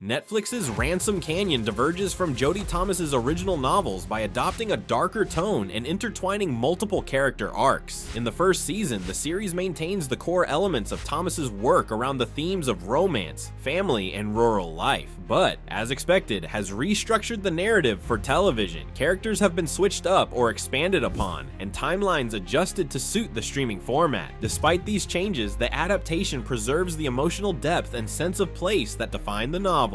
Netflix's Ransom Canyon diverges from Jodi Thomas's original novels by adopting a darker tone and intertwining multiple character arcs. In the first season, the series maintains the core elements of Thomas's work around the themes of romance, family, and rural life, but, as expected, has restructured the narrative for television. Characters have been switched up or expanded upon, and timelines adjusted to suit the streaming format. Despite these changes, the adaptation preserves the emotional depth and sense of place that define the novel.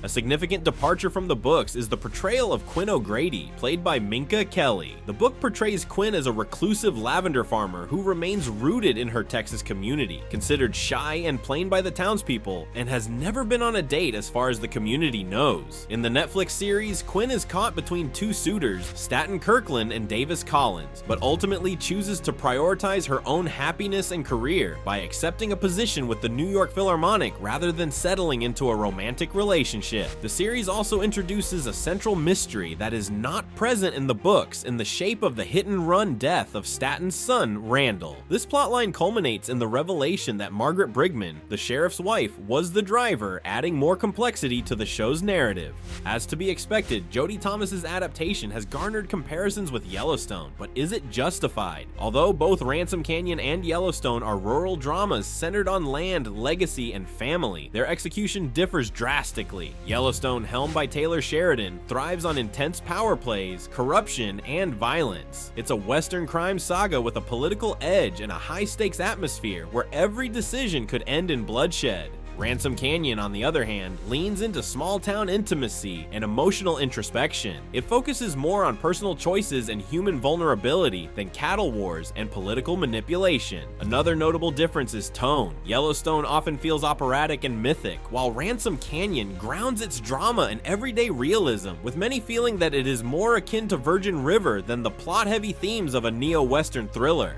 A significant departure from the books is the portrayal of Quinn O'Grady, played by Moica Kelly. The book portrays Quinn as a reclusive lavender farmer who remains rooted in her Texas community, considered shy and plain by the townspeople, and has never been on a date as far as the community knows. In the Netflix series, Quinn is caught between two suitors, Staten Kirkland and Davis Collins, but ultimately chooses to prioritize her own happiness and career by accepting a position with the New York Philharmonic rather than settling into a romantic relationship. The series also introduces a central mystery that is not present in the books in the shape of the hit-and-run death of Staten's son, Randall. This plotline culminates in the revelation that Margaret Brigman, the sheriff's wife, was the driver, adding more complexity to the show's narrative. As to be expected, Jodi Thomas's adaptation has garnered comparisons with Yellowstone, but is it justified? Although both Ransom Canyon and Yellowstone are rural dramas centered on land, legacy, and family, their execution differs drastically. Yellowstone, helmed by Taylor Sheridan, thrives on intense power plays, corruption, and violence. It's a Western crime saga with a political edge and a high-stakes atmosphere where every decision could end in bloodshed. Ransom Canyon, on the other hand, leans into small-town intimacy and emotional introspection. It focuses more on personal choices and human vulnerability than cattle wars and political manipulation. Another notable difference is tone. Yellowstone often feels operatic and mythic, while Ransom Canyon grounds its drama in everyday realism, with many feeling that it is more akin to Virgin River than the plot-heavy themes of a neo-Western thriller.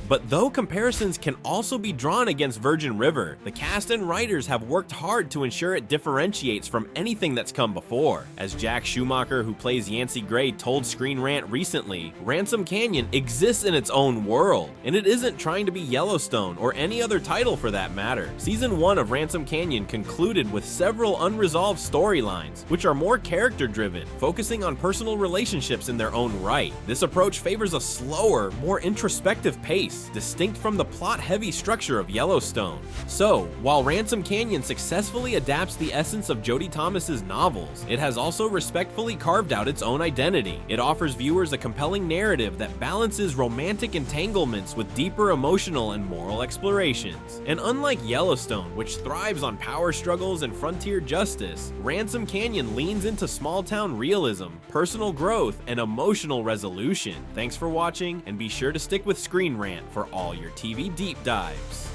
But though comparisons can also be drawn against Virgin River, the cast and writers have worked hard to ensure it differentiates from anything that's come before. As Jack Schumacher, who plays Yancey Gray, told ScreenRant recently, Ransom Canyon exists in its own world, and it isn't trying to be Yellowstone or any other title for that matter. Season 1 of Ransom Canyon concluded with several unresolved storylines, which are more character-driven, focusing on personal relationships in their own right. This approach favors a slower, more introspective pace, distinct from the plot-heavy structure of Yellowstone. So, while Ransom Canyon successfully adapts the essence of Jodi Thomas's novels, it has also respectfully carved out its own identity. It offers viewers a compelling narrative that balances romantic entanglements with deeper emotional and moral explorations. And unlike Yellowstone, which thrives on power struggles and frontier justice, Ransom Canyon leans into small-town realism, personal growth, and emotional resolution. Thanks for watching, and be sure to stick with ScreenRant for all your TV deep dives.